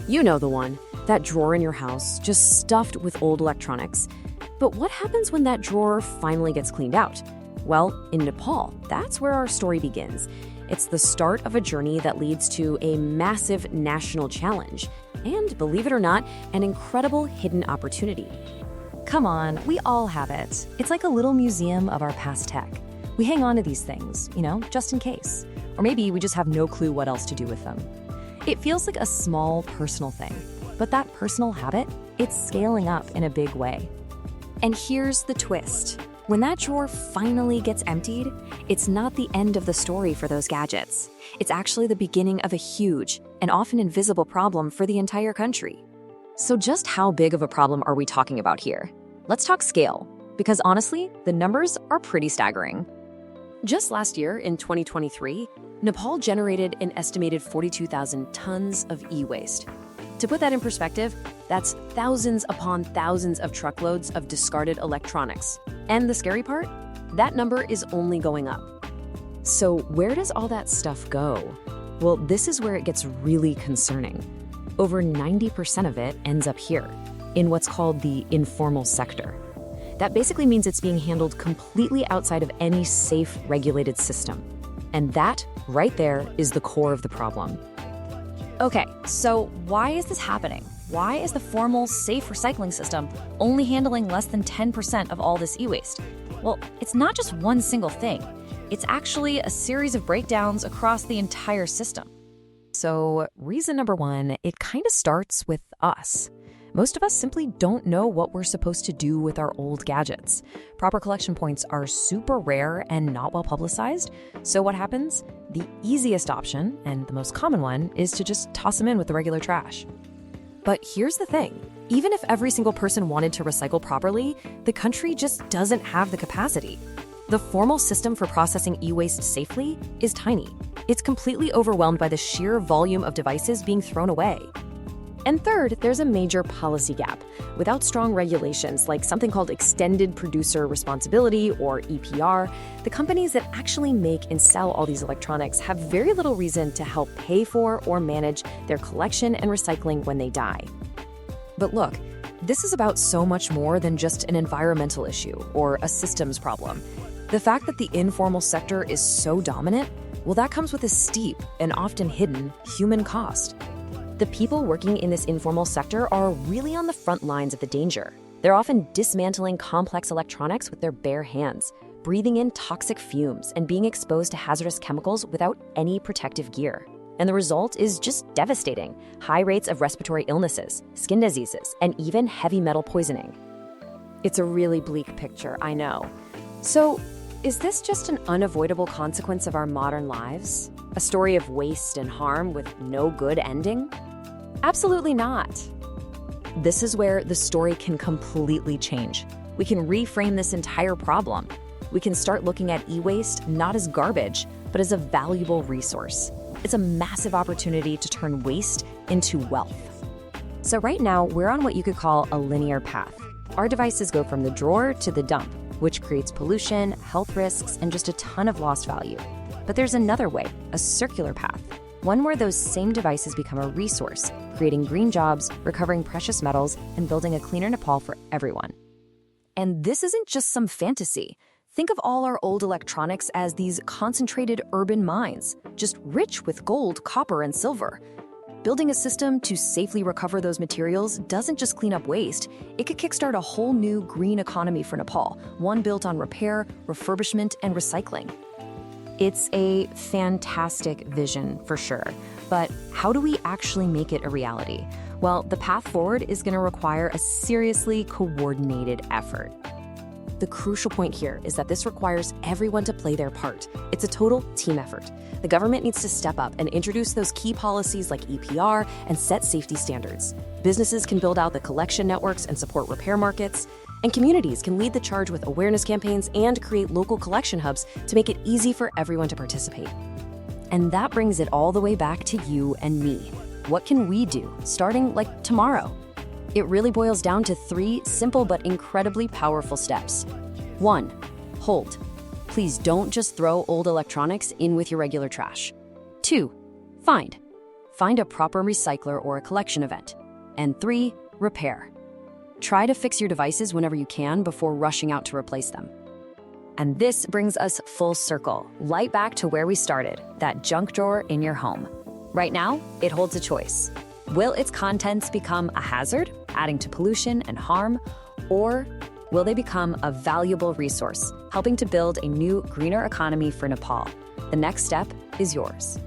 You know the one, that drawer in your house, just stuffed with old electronics. But what happens when that drawer finally gets cleaned out? Well, in Nepal, that's where our story begins. It's the start of a journey that leads to a massive national challenge, and believe it or not, an incredible hidden opportunity. Come on, we all have it. It's like a little museum of our past tech. We hang on to these things, just in case. Or maybe we just have no clue what else to do with them. It feels like a small personal thing, but that personal habit, it's scaling up in a big way. And here's the twist. When that drawer finally gets emptied, it's not the end of the story for those gadgets. It's actually the beginning of a huge and often invisible problem for the entire country. So just how big of a problem are we talking about here? Let's talk scale, because honestly, the numbers are pretty staggering. Just last year, in 2023, Nepal generated an estimated 42,000 tons of e-waste. To put that in perspective, that's thousands upon thousands of truckloads of discarded electronics. And the scary part? That number is only going up. So where does all that stuff go? Well, this is where it gets really concerning. Over 90% of it ends up here, in what's called the informal sector. That basically means it's being handled completely outside of any safe, regulated system. And that, right there, is the core of the problem. Okay, so why is this happening? Why is the formal, safe recycling system only handling less than 10% of all this e-waste? Well, it's not just one single thing. It's actually a series of breakdowns across the entire system. So, reason number one, it kind of starts with us. Most of us simply don't know what we're supposed to do with our old gadgets. Proper collection points are super rare and not well publicized. So what happens? The easiest option, and the most common one, is to just toss them in with the regular trash. But here's the thing. Even if every single person wanted to recycle properly, the country just doesn't have the capacity. The formal system for processing e-waste safely is tiny. It's completely overwhelmed by the sheer volume of devices being thrown away. And third, there's a major policy gap. Without strong regulations, like something called Extended Producer Responsibility, or EPR, the companies that actually make and sell all these electronics have very little reason to help pay for or manage their collection and recycling when they die. But look, this is about so much more than just an environmental issue or a systems problem. The fact that the informal sector is so dominant, well, that comes with a steep and often hidden human cost. The people working in this informal sector are really on the front lines of the danger. They're often dismantling complex electronics with their bare hands, breathing in toxic fumes, and being exposed to hazardous chemicals without any protective gear. And the result is just devastating: high rates of respiratory illnesses, skin diseases, and even heavy metal poisoning. It's a really bleak picture, I know. So, is this just an unavoidable consequence of our modern lives? A story of waste and harm with no good ending? Absolutely not. This is where the story can completely change. We can reframe this entire problem. We can start looking at e-waste not as garbage, but as a valuable resource. It's a massive opportunity to turn waste into wealth. So right now, we're on what you could call a linear path. Our devices go from the drawer to the dump, which creates pollution, health risks, and just a ton of lost value. But there's another way, a circular path, one where those same devices become a resource, creating green jobs, recovering precious metals, and building a cleaner Nepal for everyone. And this isn't just some fantasy. Think of all our old electronics as these concentrated urban mines, just rich with gold, copper, and silver. Building a system to safely recover those materials doesn't just clean up waste, it could kickstart a whole new green economy for Nepal, one built on repair, refurbishment, and recycling. It's a fantastic vision, for sure. But how do we actually make it a reality? Well, the path forward is going to require a seriously coordinated effort. The crucial point here is that this requires everyone to play their part. It's a total team effort. The government needs to step up and introduce those key policies like EPR and set safety standards. Businesses can build out the collection networks and support repair markets. And communities can lead the charge with awareness campaigns and create local collection hubs to make it easy for everyone to participate. And that brings it all the way back to you and me. What can we do, starting like tomorrow? It really boils down to 3 simple but incredibly powerful steps. 1, hold. Please don't just throw old electronics in with your regular trash. 2, find. Find a proper recycler or a collection event. And 3, repair. Try to fix your devices whenever you can before rushing out to replace them. And this brings us full circle, right back to where we started, that junk drawer in your home. Right now, it holds a choice. Will its contents become a hazard, adding to pollution and harm, or will they become a valuable resource, helping to build a new, greener economy for Nepal? The next step is yours.